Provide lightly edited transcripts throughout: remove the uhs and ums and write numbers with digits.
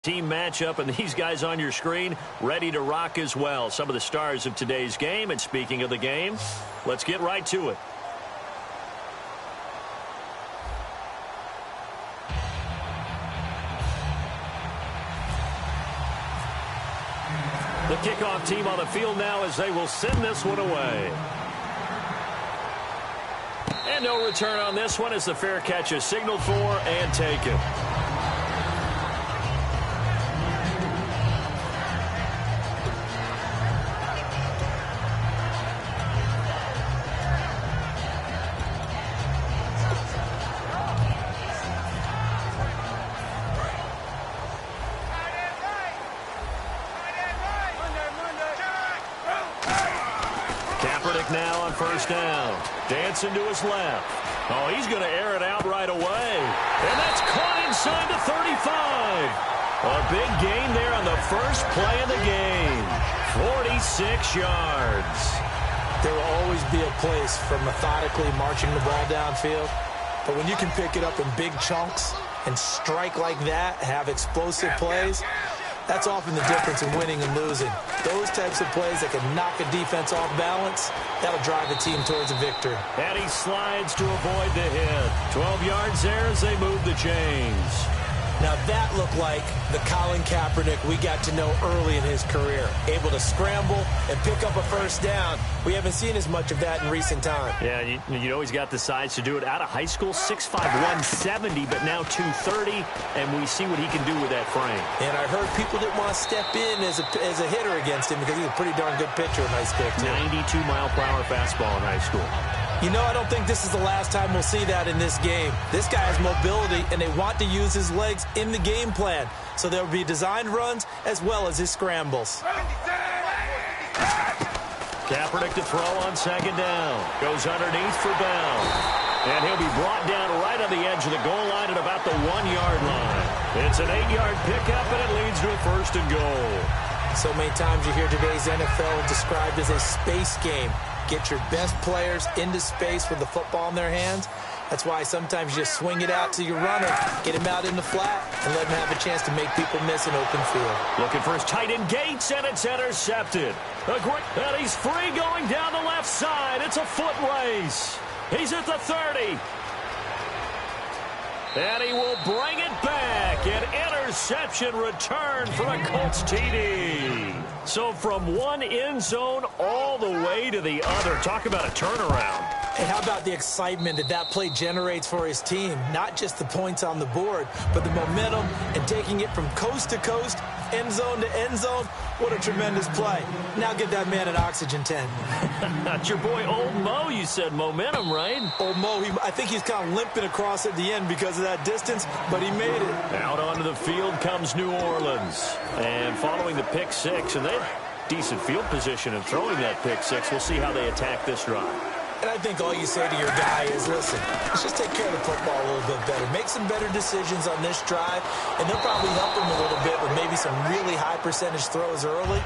Team matchup, and these guys on your screen ready to rock as well. Some of the stars of today's game. And speaking of the game, let's get right to it. The kickoff team on the field now as they will send this one away. And no return on this one as the fair catch is signaled for and taken. Now on first down. Dancing to his left. Oh, he's going to air it out right away. And that's caught inside the 35. A big gain there on the first play of the game. 46 yards. There will always be a place for methodically marching the ball downfield. But when you can pick it up in big chunks and strike like that, have explosive plays, that's often the difference in winning and losing. Those types of plays that can knock a defense off balance, that'll drive a team towards a victory. And he slides to avoid the hit. 12 yards there as they move the chains. Now that looked like the Colin Kaepernick we got to know early in his career. Able to scramble and pick up a first down. We haven't seen as much of that in recent time. Yeah, you know he's got the size to do it. Out of high school, 6'5", 170, but now 230, and we see what he can do with that frame. And I heard people didn't want to step in as a hitter against him because he's a pretty darn good pitcher in high school, too. 92-mile-per-hour fastball in high school. You know, I don't think this is the last time we'll see that in this game. This guy has mobility, and they want to use his legs in the game plan. So there will be designed runs as well as his scrambles. Kaepernick to throw on second down. Goes underneath for Bell. And he'll be brought down right on the edge of the goal line at about the 1-yard line. It's an 8-yard pickup, and it leads to a first and goal. So many times you hear today's NFL described as a space game. Get your best players into space with the football in their hands. That's why sometimes you just swing it out to your runner, get him out in the flat, and let him have a chance to make people miss an open field. Looking for his tight end Gates, and it's intercepted. And he's free going down the left side. It's a foot race. He's at the 30. And he will bring it back. An interception return for a Colts TD. So from one end zone all the way to the other. Talk about a turnaround. And how about the excitement that play generates for his team? Not just the points on the board, but the momentum and taking it from coast to coast, end zone to end zone. What a tremendous play. Now get that man an oxygen tent. That's your boy Old Mo. You said momentum, right? Old Mo, I think he's kind of limping across at the end because of that distance, but he made it. Out onto the field comes New Orleans. And following the pick six, and they have decent field position in throwing that pick six. We'll see how they attack this drive. And I think all you say to your guy is, listen, let's just take care of the football a little bit better. Make some better decisions on this drive, and they'll probably help him a little bit with maybe some really high percentage throws early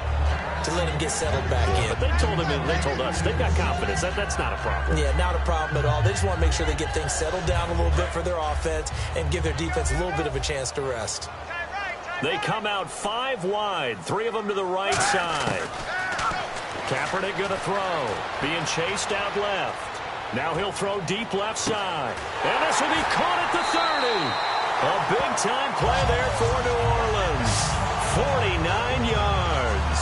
to let him get settled back in. But they told us, they've got confidence. That's not a problem. Yeah, not a problem at all. They just want to make sure they get things settled down a little bit for their offense and give their defense a little bit of a chance to rest. They come out 5 wide, 3 of them to the right side. Kaepernick going to throw. Being chased out left. Now he'll throw deep left side. And this will be caught at the 30. A big-time play there for New Orleans. 49 yards.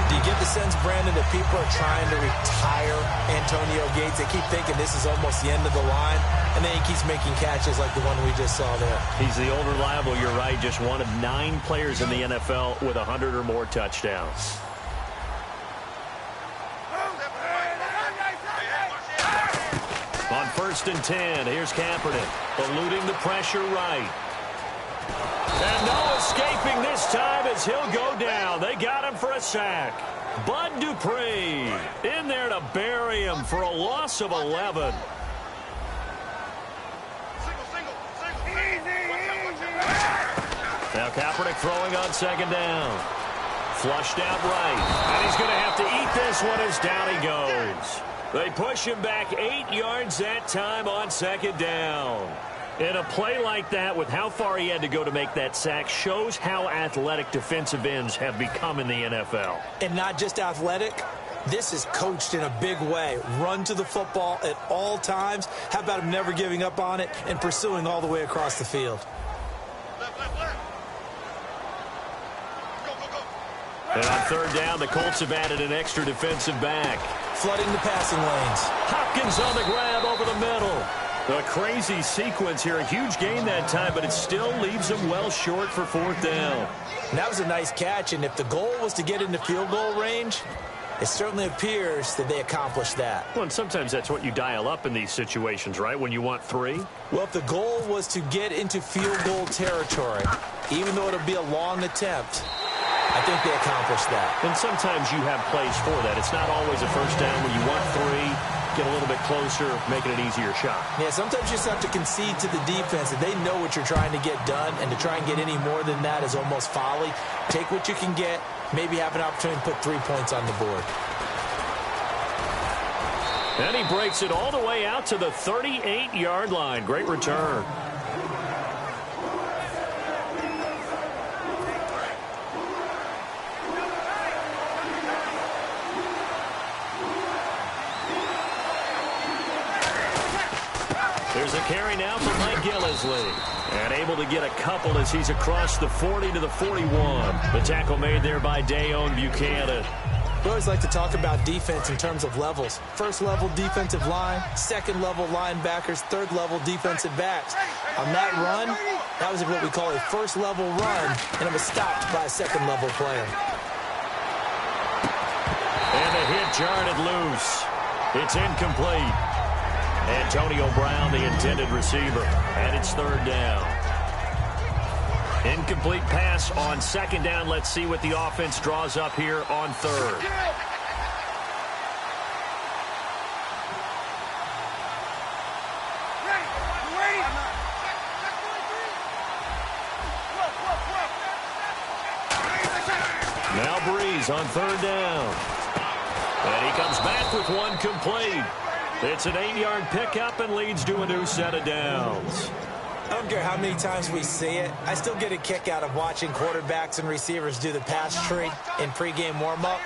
Do you get the sense, Brandon, that people are trying to retire Antonio Gates? They keep thinking this is almost the end of the line, and then he keeps making catches like the one we just saw there. He's the old reliable, you're right. Just one of 9 players in the NFL with 100 or more touchdowns. On 1st and 10, here's Kaepernick, eluding the pressure right. And no escaping this time as he'll go down. They got him for a sack. Bud Dupree in there to bury him for a loss of 11. Now Kaepernick throwing on second down. Flushed out right. And he's going to have to eat this one as down he goes. They push him back 8 yards that time on second down. And a play like that, with how far he had to go to make that sack, shows how athletic defensive ends have become in the NFL. And not just athletic. This is coached in a big way. Run to the football at all times. How about him never giving up on it and pursuing all the way across the field? And on third down, the Colts have added an extra defensive back. Flooding the passing lanes. Hopkins on the grab over the middle. A crazy sequence here. A huge gain that time, but it still leaves them well short for fourth down. And that was a nice catch, and if the goal was to get into field goal range, it certainly appears that they accomplished that. Well, and sometimes that's what you dial up in these situations, right, when you want 3? Well, if the goal was to get into field goal territory, even though it'll be a long attempt, I think they accomplished that. And sometimes you have plays for that. It's not always a first down when you want 3. Get a little bit closer, make it an easier shot. Yeah, sometimes you just have to concede to the defense that they know what you're trying to get done, and to try and get any more than that is almost folly. Take what you can get, maybe have an opportunity to put 3 points on the board. And he breaks it all the way out to the 38-yard line. Great return. There's a carry now for Mike Gillisley. And able to get a couple as he's across the 40 to the 41. The tackle made there by Dayon Buchanan. We always like to talk about defense in terms of levels. First level defensive line, second level linebackers, third level defensive backs. On that run, that was what we call a first level run, and it was stopped by a second level player. And the hit jarred it loose. It's incomplete. Antonio Brown, the intended receiver, and it's third down. Incomplete pass on second down. Let's see what the offense draws up here on third. Now Breeze on third down. And he comes back with one complete. It's an 8-yard pickup and leads to a new set of downs. I don't care how many times we see it. I still get a kick out of watching quarterbacks and receivers do the pass tree in pregame warm-up.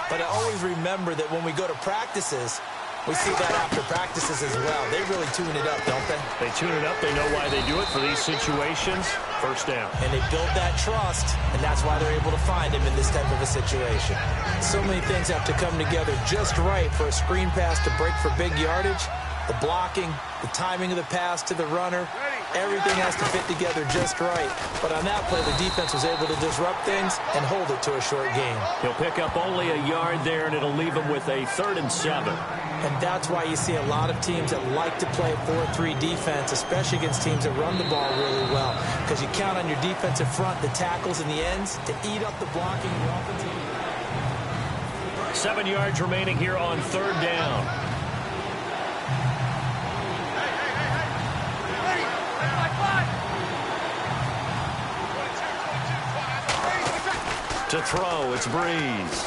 But I always remember that when we go to practices, we see that after practices as well. They really tune it up, don't they? They tune it up. They know why they do it for these situations. First down. And they build that trust, and that's why they're able to find him in this type of a situation. So many things have to come together just right for a screen pass to break for big yardage. The blocking, the timing of the pass to the runner, everything has to fit together just right. But on that play, the defense was able to disrupt things and hold it to a short gain. He'll pick up only a yard there, and it'll leave him with a 3rd and 7. And that's why you see a lot of teams that like to play 4-3 defense, especially against teams that run the ball really well, because you count on your defensive front, the tackles and the ends, to eat up the blocking. 7 yards remaining here on third down. To throw, it's Breeze.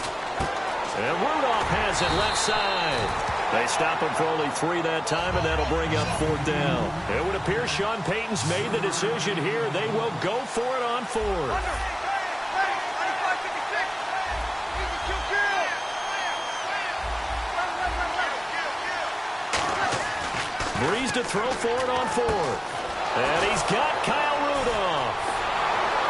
And Rudolph has it left side. They stop him for only 3 that time, and that'll bring up fourth down. It would appear Sean Payton's made the decision here. They will go for it on fourth. Breeze to throw for it on fourth. And he's got Kyle Rudolph.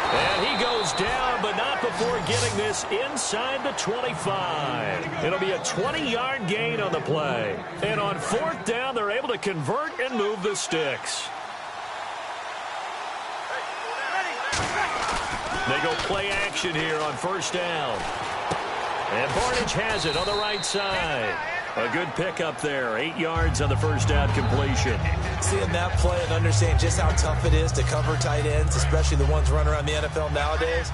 And he goes down, but not before getting this inside the 25. It'll be a 20-yard gain on the play. And on fourth down, they're able to convert and move the sticks. They go play action here on first down. And Barnidge has it on the right side. A good pickup there. 8 yards on the first down completion. Seeing that play and understanding just how tough it is to cover tight ends, especially the ones running around the NFL nowadays,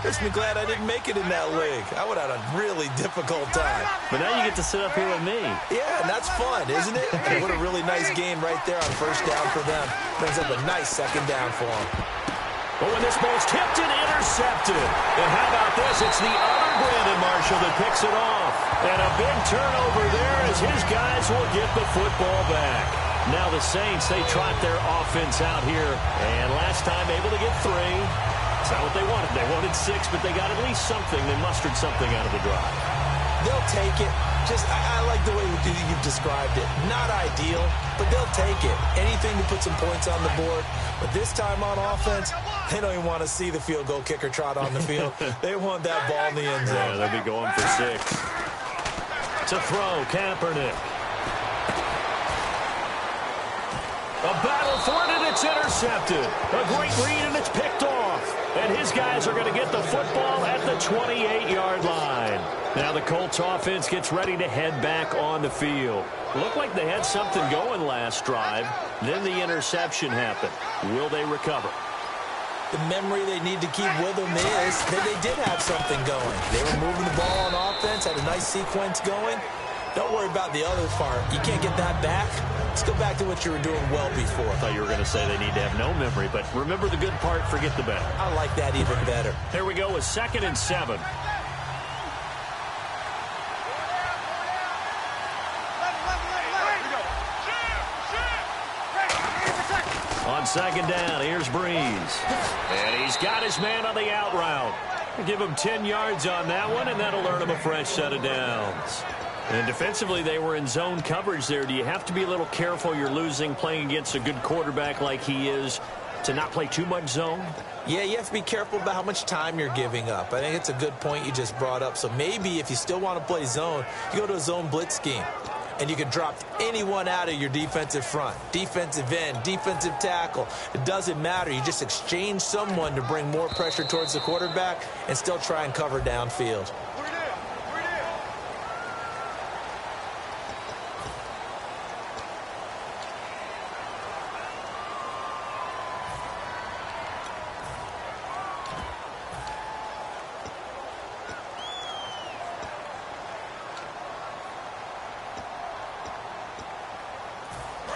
makes me glad I didn't make it in that league. I would have had a really difficult time. But now you get to sit up here with me. Yeah, and that's fun, isn't it? And what a really nice game right there on first down for them. Brings up a nice second down for them. But when this ball's tipped and intercepted. And how about this? It's the other Brandon Marshall that picks it off. And a big turnover there as his guys will get the football back. Now the Saints, they trot their offense out here. And last time able to get 3. It's not what they wanted. They wanted 6, but they got at least something. They mustered something out of the drive. They'll take it. I like the way you've described it. Not ideal, but they'll take it. Anything to put some points on the board. But this time on offense, they don't even want to see the field goal kicker trot on the field. They want that ball in the end zone. Yeah, they'll be going for 6. To throw, Kaepernick. A battle for it, and it's intercepted. A great read, and it's picked off. And his guys are going to get the football at the 28-yard line. Now the Colts offense gets ready to head back on the field. Looked like they had something going last drive. Then the interception happened. Will they recover? The memory they need to keep with them is that they did have something going. They were moving the ball on offense, had a nice sequence going. Don't worry about the other part. You can't get that back. Let's go back to what you were doing well before. I thought you were going to say they need to have no memory, but remember the good part, forget the bad. I like that even better. Here we go with 2nd and 7. On 2nd down, here's Breeze. And he's got his man on the out route. Give him 10 yards on that one, and that'll earn him a fresh set of downs. And defensively, they were in zone coverage there. Do you have to be a little careful? You're losing playing against a good quarterback like he is to not play too much zone? Yeah, you have to be careful about how much time you're giving up. I think it's a good point you just brought up. So maybe if you still want to play zone, you go to a zone blitz scheme. And you can drop anyone out of your defensive front. Defensive end, defensive tackle. It doesn't matter. You just exchange someone to bring more pressure towards the quarterback and still try and cover downfield.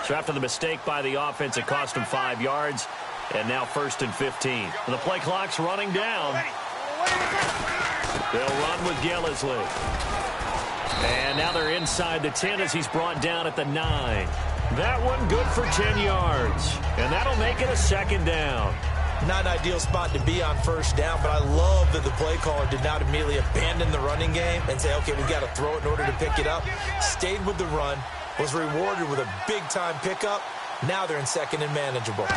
So after the mistake by the offense, it cost him 5 yards. And now 1st and 15. And the play clock's running down. They'll run with Gillisley. And now they're inside the 10 as he's brought down at the 9. That one good for 10 yards. And that'll make it a 2nd down. Not an ideal spot to be on 1st down, but I love that the play caller did not immediately abandon the running game and say, okay, we've got to throw it in order to pick it up. Stayed with the run, was rewarded with a big-time pickup. Now they're in 2nd and manageable.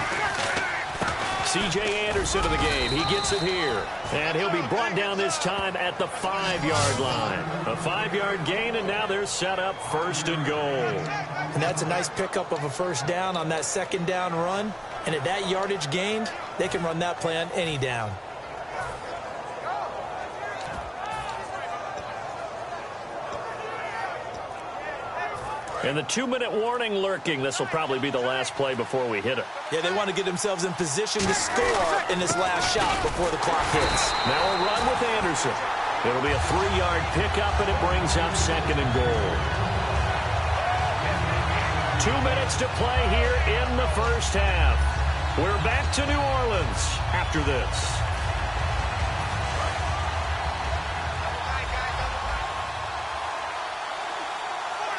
C.J. Anderson in the game. He gets it here. And he'll be brought down this time at the 5-yard line. A 5-yard gain, and now they're set up 1st and goal. And that's a nice pickup of a 1st down on that 2nd down run. And at that yardage gained, they can run that play on any down. And the 2-minute warning lurking. This will probably be the last play before we hit it. Yeah, they want to get themselves in position to score in this last shot before the clock hits. Now a run with Anderson. It'll be a 3-yard pickup, and it brings up 2nd and goal. 2 minutes to play here in the 1st half. We're back to New Orleans after this.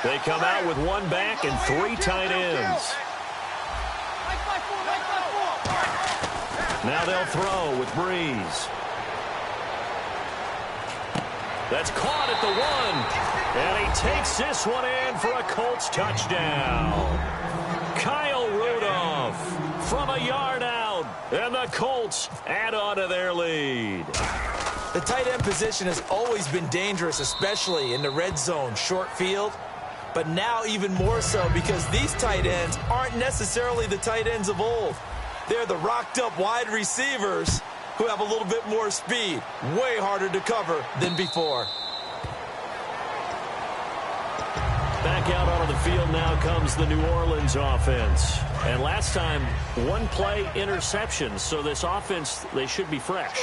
They come out with 1 back and 3 tight ends. Now they'll throw with Breeze. That's caught at the 1. And he takes this one in for a Colts touchdown. Kyle Rudolph from a yard out. And the Colts add on to their lead. The tight end position has always been dangerous, especially in the red zone, short field. But now even more so because these tight ends aren't necessarily the tight ends of old. They're the rocked-up wide receivers who have a little bit more speed. Way harder to cover than before. Back out onto the field now comes the New Orleans offense. And last time, 1-play interception. So this offense, they should be fresh.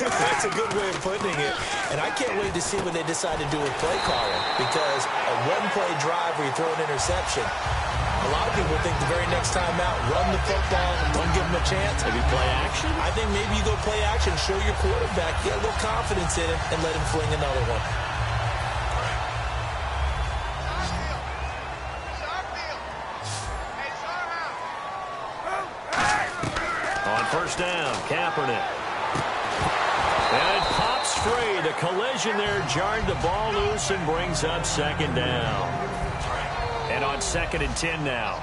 That's a good way of putting it. And I can't wait to see what they decide to do with play calling. Because a 1-play drive where you throw an interception, a lot of people think the very next time out, run the football, don't give them a chance. Maybe play action? I think maybe you go play action, show your quarterback, get a little confidence in him, and let him fling another one. First down, Kaepernick. And it pops free. The collision there jarred the ball loose and brings up second down. And on 2nd and 10 now.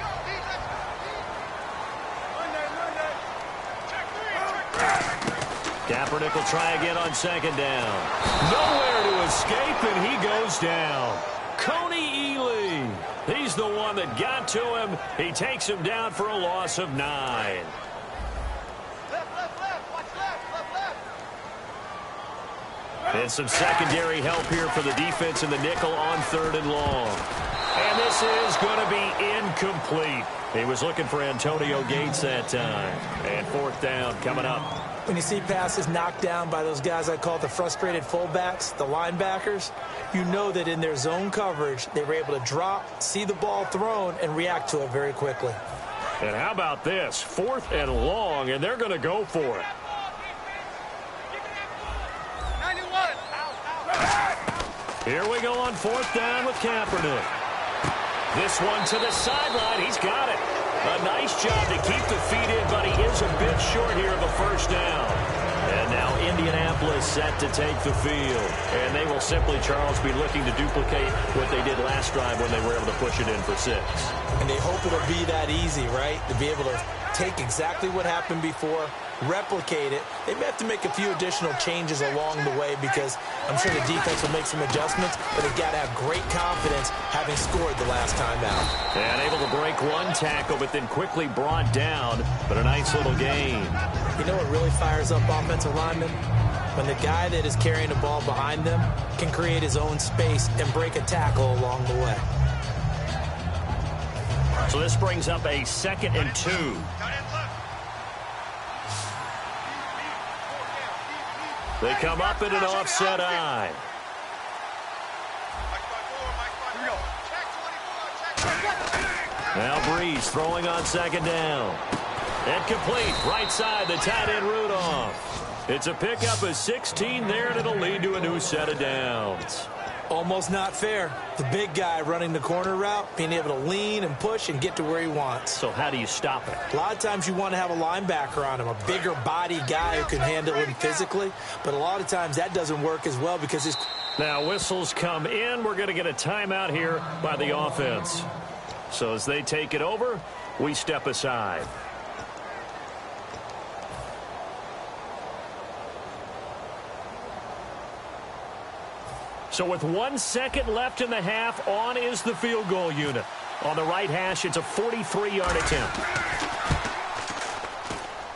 Kaepernick will try again on 2nd down. Nowhere to escape, and he goes down. Coney Ely. He's the one that got to him. He takes him down for a loss of 9. And some secondary help here for the defense in the nickel on 3rd and long. And this is going to be incomplete. He was looking for Antonio Gates that time. And 4th down coming up. When you see passes knocked down by those guys I call the frustrated fullbacks, the linebackers, you know that in their zone coverage, they were able to drop, see the ball thrown, and react to it very quickly. And how about this? 4th and long, and they're going to go for it. Here we go on 4th down with Kaepernick. This one to the sideline. He's got it. A nice job to keep the feet in, but he is a bit short here of a first down. And now Indianapolis set to take the field. And they will simply, Charles, be looking to duplicate what they did last drive when they were able to push it in for 6. And they hope it'll be that easy, right? To be able to take exactly what happened before, replicate it. They may have to make a few additional changes along the way because I'm sure the defense will make some adjustments, but they've got to have great confidence having scored the last time out. And able to break one tackle, but then quickly brought down, but a nice little gain. You know what really fires up offensive linemen? When the guy that is carrying the ball behind them can create his own space and break a tackle along the way. So this brings up a 2nd and 2. They come up in an offset eye. Now Breeze throwing on 2nd down. And complete. Right side, the tight end Rudolph. It's a pickup of 16 there, and it'll lead to a new set of downs. Almost not fair. The big guy running the corner route, being able to lean and push and get to where he wants. So how do you stop it? A lot of times you want to have a linebacker on him, a bigger body guy who can handle him physically. But a lot of times that doesn't work as well because his... Now whistles come in. We're going to get a timeout here by the offense. So as they take it over, we step aside. So with 1 second left in the half, on is the field goal unit. On the right hash, it's a 43-yard attempt.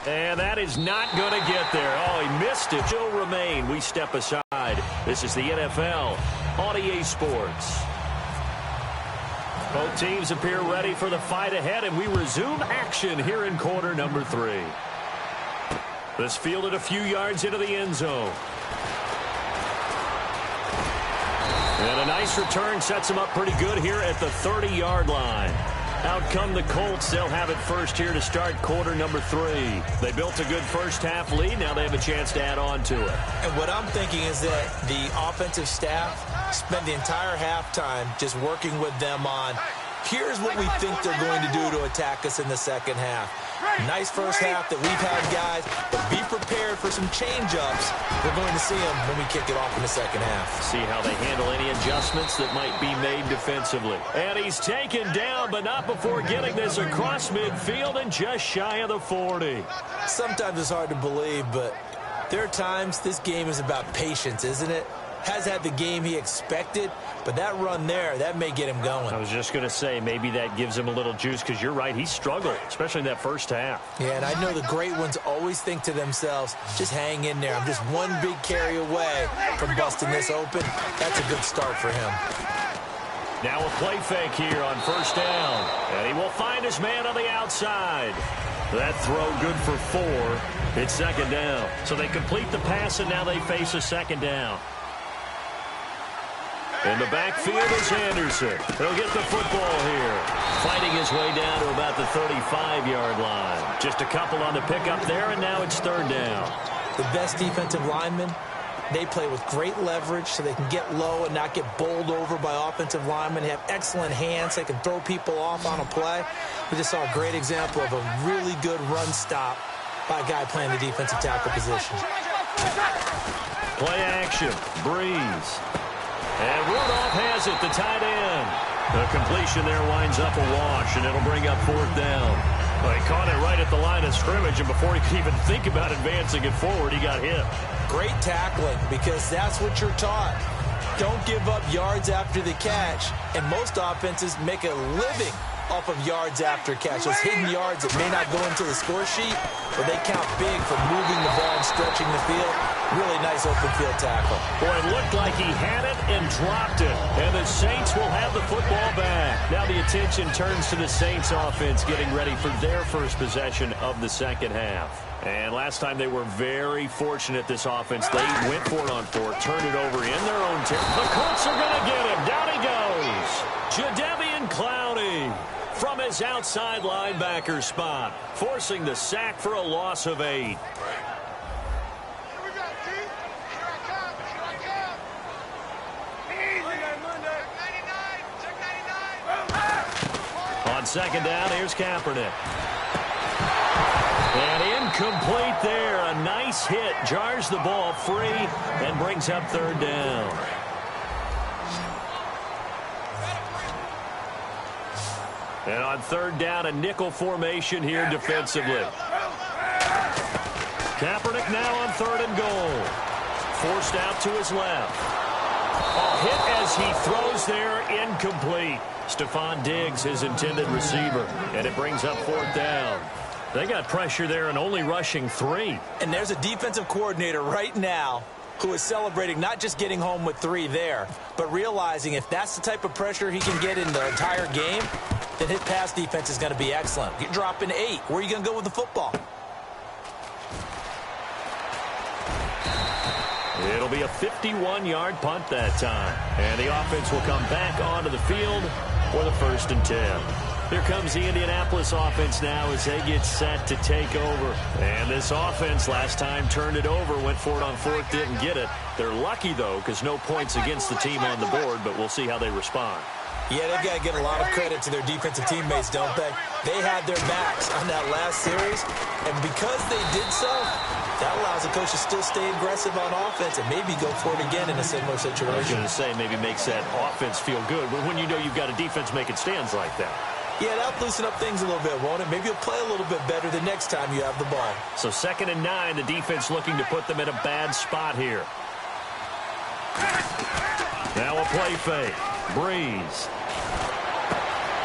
And that is not going to get there. Oh, he missed it. Still remain. We step aside. This is the NFL on EA Sports. Both teams appear ready for the fight ahead, and we resume action here in quarter number 3. This fielded a few yards into the end zone. And a nice return sets them up pretty good here at the 30-yard line. Out come the Colts. They'll have it first here to start quarter number 3. They built a good first-half lead. Now they have a chance to add on to it. And what I'm thinking is that the offensive staff spent the entire halftime just working with them on, here's what we think they're going to do to attack us in the second half. Nice first half that we've had, guys, but be prepared for some change-ups. We're going to see them when we kick it off in the second half. See how they handle any adjustments that might be made defensively. And he's taken down, but not before getting this across midfield and just shy of the 40. Sometimes it's hard to believe, but there are times this game is about patience, isn't it? Has had the game he expected, but that run there, that may get him going. I was just going to say, maybe that gives him a little juice, because you're right, he struggled, especially in that first half. Yeah, and I know the great ones always think to themselves, just hang in there. I'm just one big carry away from busting this open. That's a good start for him. Now a play fake here on first down, and he will find his man on the outside. That throw good for 4. It's second down. So they complete the pass, and now they face a second down. In the backfield is Anderson. He'll get the football here. Fighting his way down to about the 35-yard line. Just a couple on the pickup there, and now it's third down. The best defensive linemen, they play with great leverage so they can get low and not get bowled over by offensive linemen. They have excellent hands. They can throw people off on a play. We just saw a great example of a really good run stop by a guy playing the defensive tackle position. Play action. Breeze. And Rudolph has it, the tight end. The completion there winds up a wash, and it'll bring up 4th down. Well, he caught it right at the line of scrimmage, and before he could even think about advancing it forward, he got hit. Great tackling, because that's what you're taught. Don't give up yards after the catch, and most offenses make a living off of yards after catch. Those hidden yards that may not go into the score sheet, but they count big for moving the ball and stretching the field. Really nice open field tackle. Boy, it looked like he had it and dropped it. And the Saints will have the football back. Now the attention turns to the Saints offense getting ready for their first possession of the second half. And last time they were very fortunate, this offense. They went for it on 4, turned it over in their own territory. The Colts are going to get him. Down he goes. Jadeveon Clowney from his outside linebacker spot, forcing the sack for a loss of 8. On second down, here's Kaepernick. And incomplete there. A nice hit. Jars the ball free and brings up 3rd down. And on 3rd down, a nickel formation here defensively. Kaepernick now on 3rd and goal. Forced out to his left. A hit as he throws there, incomplete. Stephon Diggs, his intended receiver, and it brings up 4th down. They got pressure there and only rushing 3. And there's a defensive coordinator right now who is celebrating not just getting home with 3 there, but realizing if that's the type of pressure he can get in the entire game, then his pass defense is going to be excellent. You're dropping 8. Where are you going to go with the football? It'll be a 51-yard punt that time. And the offense will come back onto the field for the 1st and 10. Here comes the Indianapolis offense now as they get set to take over. And this offense last time turned it over, went for it on 4th, didn't get it. They're lucky, though, because no points against the team on the board, but we'll see how they respond. Yeah, they've got to give a lot of credit to their defensive teammates, don't they? They had their backs on that last series, and because they did so, that allows the coach to still stay aggressive on offense and maybe go for it again in a similar situation. I was going to say maybe makes that offense feel good when you know you've got a defense making stands like that. Yeah, that'll loosen up things a little bit, won't it? Maybe you'll play a little bit better the next time you have the ball. So 2nd and 9, the defense looking to put them in a bad spot here. Now a play fake. Breeze.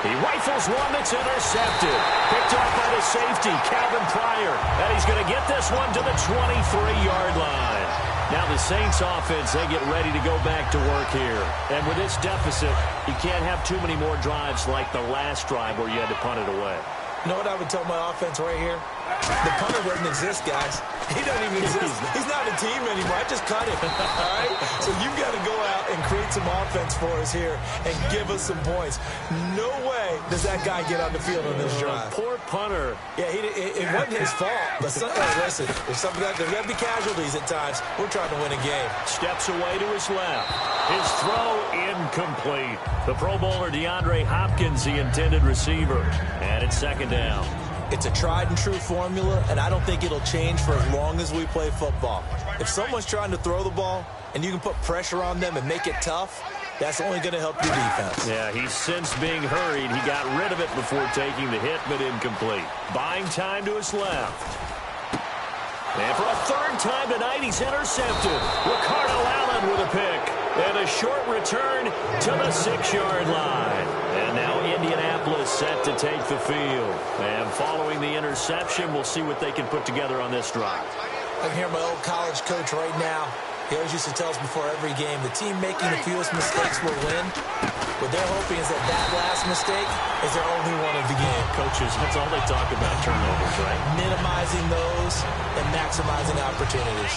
He rifles one that's intercepted. Picked off by the safety, Calvin Pryor. And he's going to get this one to the 23-yard line. Now the Saints offense, they get ready to go back to work here. And with this deficit, you can't have too many more drives like the last drive where you had to punt it away. You know what I would tell my offense right here? The punter doesn't exist, guys. He doesn't even exist. He's not a team anymore. I just cut him. All right? So you've got to go out and create some offense for us here and give us some points. No way does that guy get on the field on this drive. Poor punter. Yeah, it wasn't his fault. But listen, there's got to be casualties at times. We're trying to win a game. Steps away to his left. His throw incomplete. The Pro Bowler DeAndre Hopkins, the intended receiver. And it's 2nd down. It's a tried-and-true formula, and I don't think it'll change for as long as we play football. If someone's trying to throw the ball and you can put pressure on them and make it tough, that's only going to help your defense. Yeah, he's since being hurried. He got rid of it before taking the hit, but incomplete. Buying time to his left. And for a 3rd time tonight, he's intercepted. Ricardo Allen with a pick. And a short return to the 6-yard line. And now Indianapolis set to take the field. And following the interception, we'll see what they can put together on this drive. I can hear my old college coach right now. He always used to tell us before every game, the team making the fewest mistakes will win. What they're hoping is that last mistake is their only one of the game. Coaches, that's all they talk about, turnovers, right? Minimizing those and maximizing opportunities.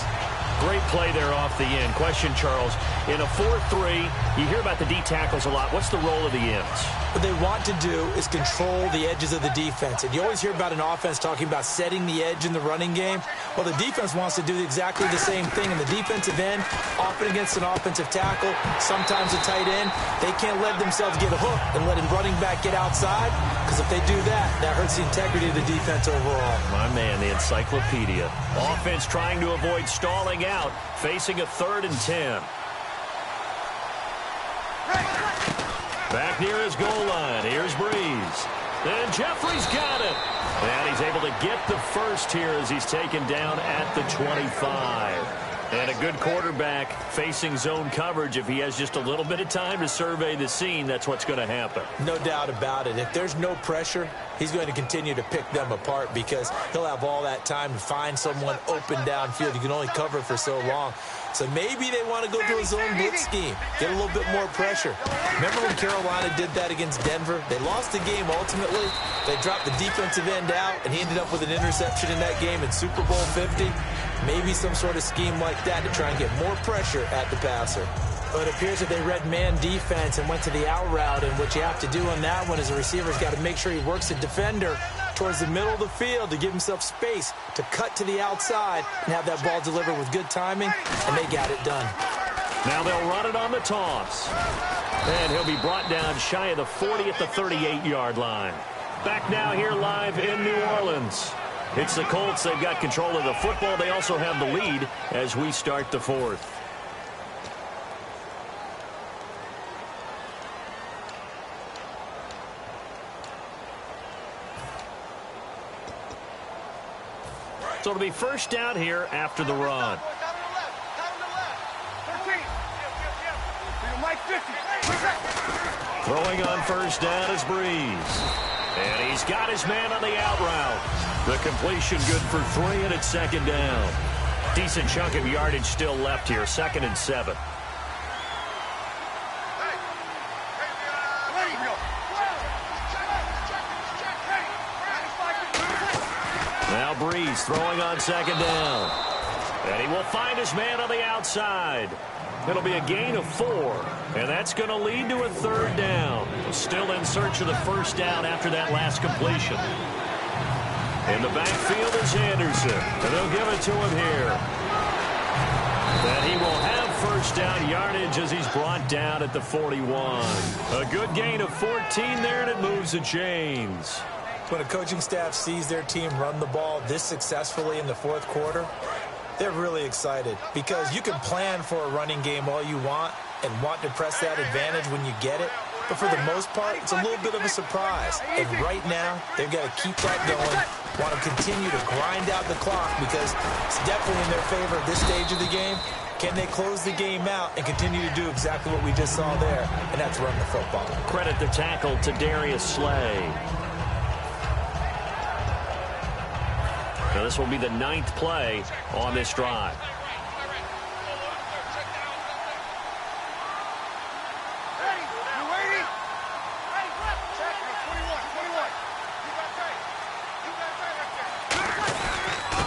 Great play there off the end. Question, Charles, in a 4-3, you hear about the D tackles a lot. What's the role of the ends? What they want to do is control the edges of the defense. And you always hear about an offense talking about setting the edge in the running game. Well, the defense wants to do exactly the same thing. And the defensive end, often against an offensive tackle, sometimes a tight end, they can't let themselves get hooked and let a running back get outside. Because if they do that, that hurts the integrity of the defense overall. My man, the encyclopedia. Offense trying to avoid stalling out, facing a 3rd and 10. Back near his goal line. Here's Breeze. And Jeffrey's got it. And he's able to get the first here as he's taken down at the 25. And a good quarterback facing zone coverage. If he has just a little bit of time to survey the scene, that's what's going to happen. No doubt about it. If there's no pressure, he's going to continue to pick them apart because he'll have all that time to find someone open downfield. You can only cover for so long. So maybe they want to go to a zone blitz scheme, get a little bit more pressure. Remember when Carolina did that against Denver? They lost the game ultimately. They dropped the defensive end out, and he ended up with an interception in that game in Super Bowl 50. Maybe some sort of scheme like that to try and get more pressure at the passer. But it appears that they read man defense and went to the out route, and what you have to do on that one is a receiver's got to make sure he works the defender towards the middle of the field to give himself space to cut to the outside and have that ball delivered with good timing, and they got it done. Now they'll run it on the toss. And he'll be brought down shy of the 40 at the 38-yard line. Back now here live in New Orleans. It's the Colts. They've got control of the football. They also have the lead as we start the 4th. So it'll be first down here after the run. Throwing on first down is Breeze. And he's got his man on the out route. The completion good for 3, and it's 2nd down. Decent chunk of yardage still left here. 2nd and 7. Now Breeze throwing on 2nd down. And he will find his man on the outside. It'll be a gain of 4, and that's going to lead to a 3rd down. Still in search of the first down after that last completion. In the backfield is Anderson, and they'll give it to him here. And he will have first down yardage as he's brought down at the 41. A good gain of 14 there, and it moves the chains. When a coaching staff sees their team run the ball this successfully in the 4th quarter, they're really excited because you can plan for a running game all you want and want to press that advantage when you get it. But for the most part, it's a little bit of a surprise. And right now, they've got to keep that going, want to continue to grind out the clock because it's definitely in their favor at this stage of the game. Can they close the game out and continue to do exactly what we just saw there, and that's run the football. Credit the tackle to Darius Slay. Now this will be the 9th play on this drive.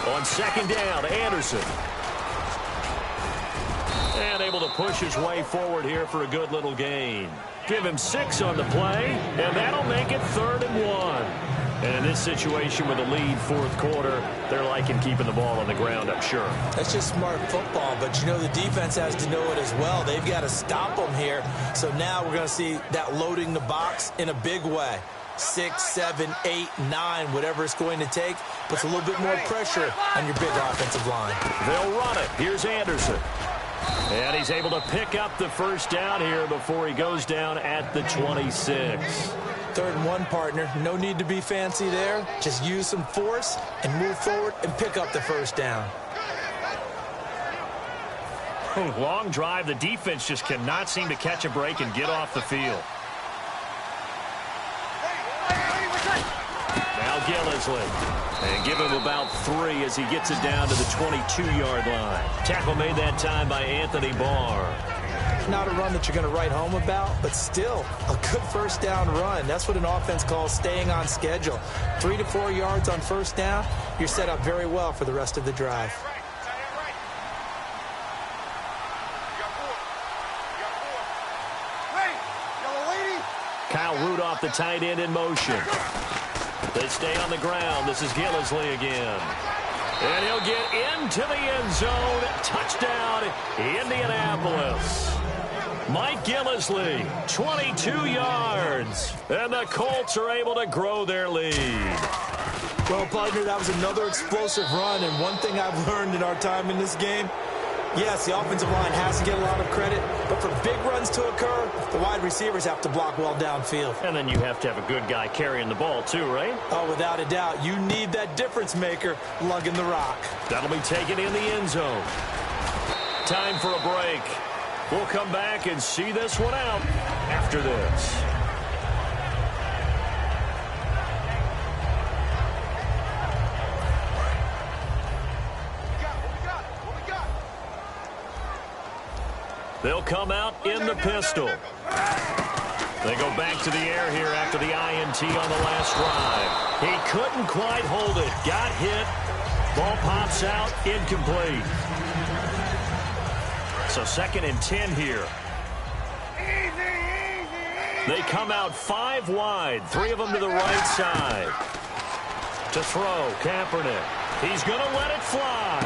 On 2nd down, Anderson. And able to push his way forward here for a good little gain. Give him 6 on the play, and that'll make it 3rd and 1. And in this situation with a lead 4th quarter, they're liking keeping the ball on the ground, I'm sure. That's just smart football, but you know the defense has to know it as well. They've got to stop them here. So now we're going to see that loading the box in a big way. 6, 7, 8, 9, whatever it's going to take, puts a little bit more pressure on your big offensive line. They'll run it. Here's Anderson. And he's able to pick up the first down here before he goes down at the 26. 3rd and 1, partner. No need to be fancy there. Just use some force and move forward and pick up the first down. Long drive. The defense just cannot seem to catch a break and get off the field. Now Gillisley. And give him about 3 as he gets it down to the 22-yard line. Tackle made that time by Anthony Barr. Not a run that you're going to write home about, but still a good first down run. That's what an offense calls staying on schedule. 3 to 4 yards on first down, you're set up very well for the rest of the drive. Rudolph, the tight end, in motion. They stay on the ground. This is Gillisley again. And he'll get into the end zone. Touchdown, Indianapolis. Mike Gillisley, 22 yards. And the Colts are able to grow their lead. Well, partner, that was another explosive run. And one thing I've learned in our time in this game, yes, the offensive line has to get a lot of credit, but for big runs to occur, the wide receivers have to block well downfield. And then you have to have a good guy carrying the ball too, right? Oh, without a doubt. You need that difference maker lugging the rock. That'll be taken in the end zone. Time for a break. We'll come back and see this one out after this. They'll come out in the pistol. They go back to the air here after the INT on the last drive. He couldn't quite hold it. Got hit. Ball pops out. Incomplete. So 2nd and 10 here. They come out 5 wide. 3 of them to the right side. To throw, Kaepernick. He's going to let it fly.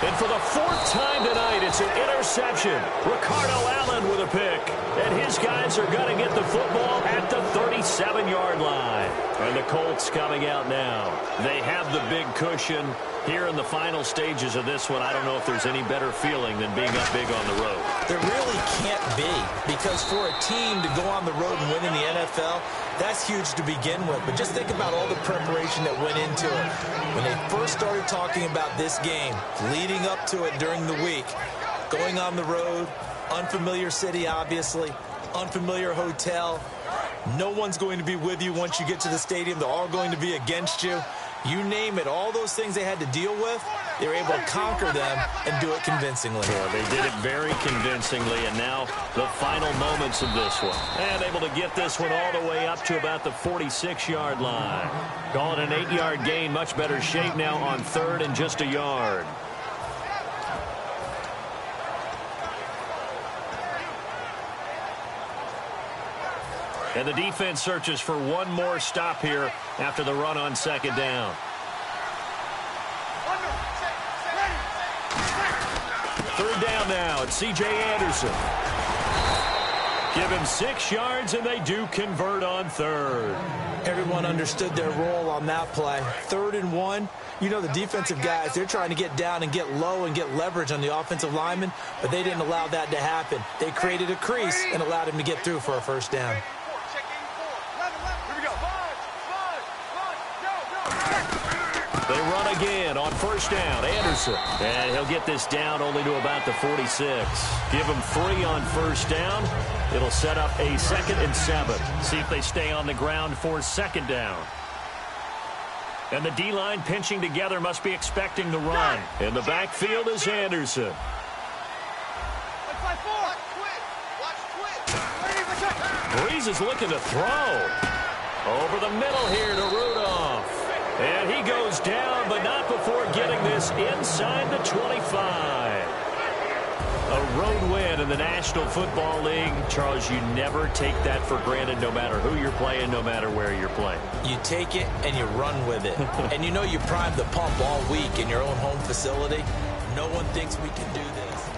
And for the 4th time tonight, it's an interception. Ricardo Allen with a pick. And his guys are going to get the football at the 37-yard line. And the Colts coming out now. They have the big cushion. Here in the final stages of this one, I don't know if there's any better feeling than being up big on the road. There really can't be, because for a team to go on the road and win in the NFL, that's huge to begin with. But just think about all the preparation that went into it. When they first started talking about this game, leading up to it during the week, going on the road, unfamiliar city, obviously, unfamiliar hotel. No one's going to be with you once you get to the stadium. They're all going to be against you. You name it, all those things they had to deal with, they were able to conquer them and do it convincingly. Yeah, they did it very convincingly, and now the final moments of this one. And able to get this one all the way up to about the 46-yard line. Call it an 8-yard gain, much better shape now on 3rd and just a yard. And the defense searches for one more stop here after the run on 2nd down. Third down now. It's C.J. Anderson. Give him 6 yards, and they do convert on 3rd. Everyone understood their role on that play. 3rd and 1. You know, the defensive guys, they're trying to get down and get low and get leverage on the offensive lineman, but they didn't allow that to happen. They created a crease and allowed him to get through for a 1st down. They run again on 1st down. Anderson. And he'll get this down only to about the 46. Give him 3 on 1st down. It'll set up a 2nd and 7. See if they stay on the ground for 2nd down. And the D-line pinching together, must be expecting the run. In the backfield is Anderson. Breeze is looking to throw. Over the middle here to Rudolph. And he goes down, but not before getting this inside the 25. A road win in the National Football League. Charles, you never take that for granted, no matter who you're playing, no matter where you're playing. You take it and you run with it. And you know you primed the pump all week in your own home facility. No one thinks we can do this.